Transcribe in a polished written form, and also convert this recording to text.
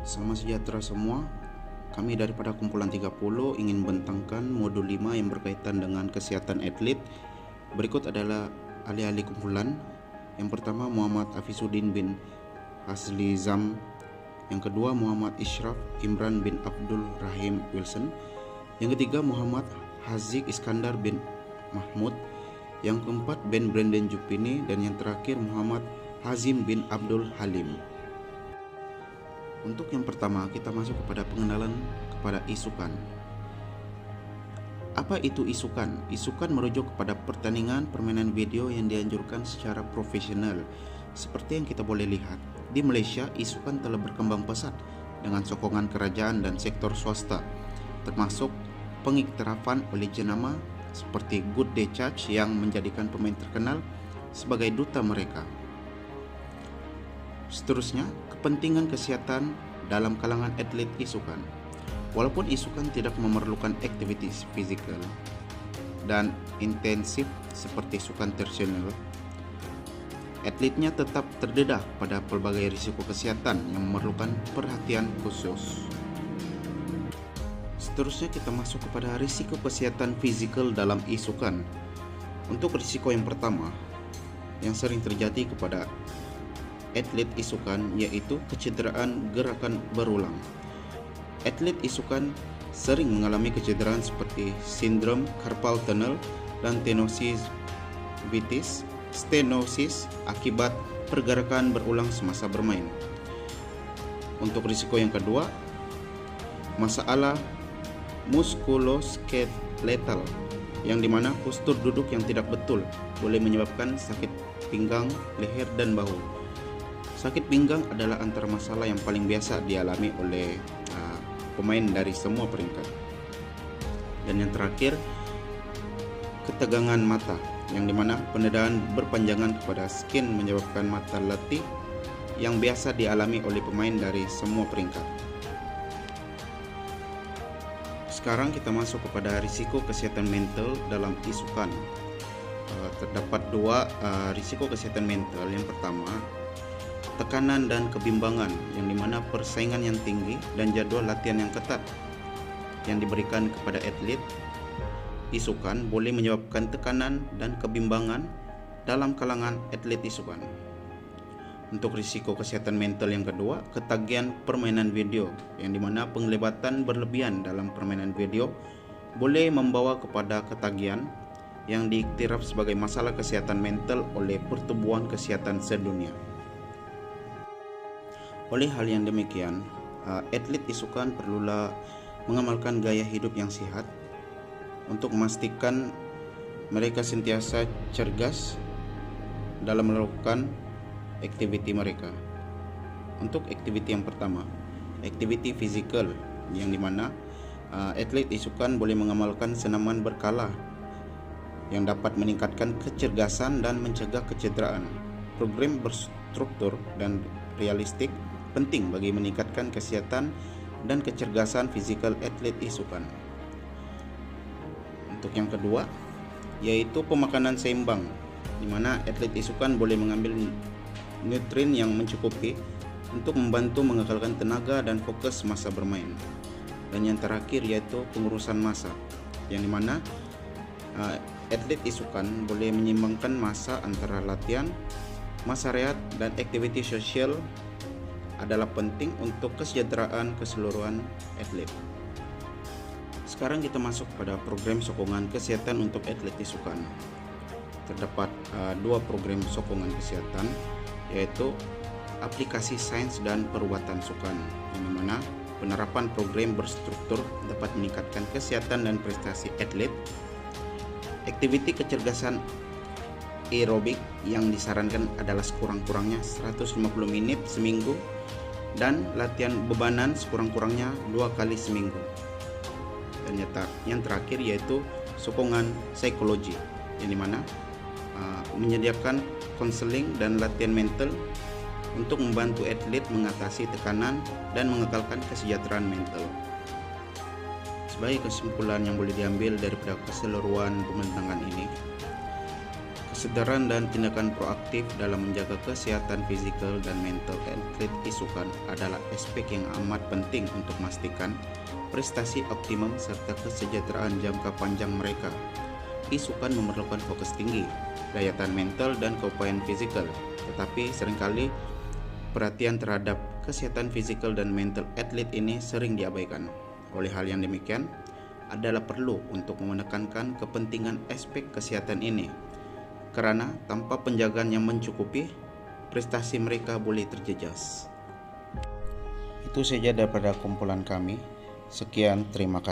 Salam sejahtera semua. Kami daripada kumpulan 30 ingin bentangkan modul 5 yang berkaitan dengan kesehatan atlet. Berikut adalah ahli-ahli kumpulan. Yang pertama Muhammad Hafizuddin bin Hasli Zam. Yang kedua Muhammad Ishraf Imran bin Abdul Rahim Wilson. Yang ketiga Muhammad Haziq Iskandar bin Mahmud. Yang keempat Ben Brandon Jupini. Dan yang terakhir Muhammad Hazim bin Abdul Halim. Untuk yang pertama, kita masuk kepada pengenalan kepada isukan. Apa itu isukan? Isukan merujuk kepada pertandingan permainan video yang dianjurkan secara profesional. Seperti yang kita boleh lihat, di Malaysia isukan telah berkembang pesat dengan sokongan kerajaan dan sektor swasta, termasuk pengiktirafan oleh jenama seperti Good Day Church yang menjadikan pemain terkenal sebagai duta mereka. Seterusnya, kepentingan kesehatan dalam kalangan atlet isukan. Walaupun isukan tidak memerlukan aktivitas fisikal dan intensif seperti isukan tradisional, atletnya tetap terdedah pada pelbagai risiko kesehatan yang memerlukan perhatian khusus. Seterusnya kita masuk kepada risiko kesehatan fisikal dalam isukan. Untuk risiko yang pertama, yang sering terjadi kepada atlet isukan yaitu kecederaan gerakan berulang. Atlet isukan sering mengalami kecederaan seperti sindrom carpal tunnel dan stenosis akibat pergerakan berulang semasa bermain. Untuk risiko yang kedua, masalah muskuloskeletal, yang dimana postur duduk yang tidak betul boleh menyebabkan sakit pinggang, leher, dan bahu. Sakit pinggang adalah antara masalah yang paling biasa dialami oleh pemain dari semua peringkat. Dan yang terakhir, ketegangan mata, yang dimana pendedahan berpanjangan kepada skin menyebabkan mata letih yang biasa dialami oleh pemain dari semua peringkat. Sekarang kita masuk kepada risiko kesehatan mental dalam isukan. Terdapat dua risiko kesehatan mental. Yang pertama, tekanan dan kebimbangan, yang dimana persaingan yang tinggi dan jadwal latihan yang ketat yang diberikan kepada atlet isukan boleh menyebabkan tekanan dan kebimbangan dalam kalangan atlet isukan. Untuk risiko kesehatan mental yang kedua, ketagihan permainan video, yang dimana penglibatan berlebihan dalam permainan video boleh membawa kepada ketagihan yang diiktiraf sebagai masalah kesehatan mental oleh Pertubuhan Kesehatan Sedunia. Oleh hal yang demikian, atlet isukan perlulah mengamalkan gaya hidup yang sehat untuk memastikan mereka sentiasa cergas dalam melakukan aktiviti mereka. Untuk aktiviti yang pertama, aktiviti fisikal, yang dimana atlet isukan boleh mengamalkan senaman berkala yang dapat meningkatkan kecergasan dan mencegah kecederaan. Program berstruktur dan realistik penting bagi meningkatkan kesehatan dan kecergasan fisikal atlet isukan. Untuk yang kedua, yaitu pemakanan seimbang, di mana atlet isukan boleh mengambil nutrien yang mencukupi untuk membantu mengekalkan tenaga dan fokus masa bermain. Dan yang terakhir yaitu pengurusan masa, yang dimana atlet isukan boleh menyeimbangkan masa antara latihan, masa rehat, dan aktiviti sosial adalah penting untuk kesejahteraan keseluruhan atlet. Sekarang kita masuk pada program sokongan kesehatan untuk atlet isukan. Terdapat dua program sokongan kesehatan, yaitu aplikasi sains dan perubatan sukan, yang dimana penerapan program berstruktur dapat meningkatkan kesehatan dan prestasi atlet. Aktiviti kecergasan aerobik yang disarankan adalah sekurang-kurangnya 150 menit seminggu dan latihan bebanan sekurang-kurangnya 2 kali seminggu. Dan yang terakhir yaitu sokongan psikologi, yang dimana menyediakan konseling dan latihan mental untuk membantu atlet mengatasi tekanan dan mengekalkan kesejahteraan mental. Sebagai kesimpulan yang boleh diambil daripada keseluruhan pembentangan ini, Kesadaran dan tindakan proaktif dalam menjaga kesehatan fisikal dan mental atlet isukan adalah aspek yang amat penting untuk memastikan prestasi optimum serta kesejahteraan jangka panjang mereka. Isukan memerlukan fokus tinggi, daya tahan mental, dan keupayaan fisikal, tetapi seringkali perhatian terhadap kesehatan fisikal dan mental atlet ini sering diabaikan. Oleh hal yang demikian, adalah perlu untuk menekankan kepentingan aspek kesehatan ini, karena tanpa penjagaan yang mencukupi, prestasi mereka boleh terjejas. Itu saja daripada kumpulan kami. Sekian, terima kasih.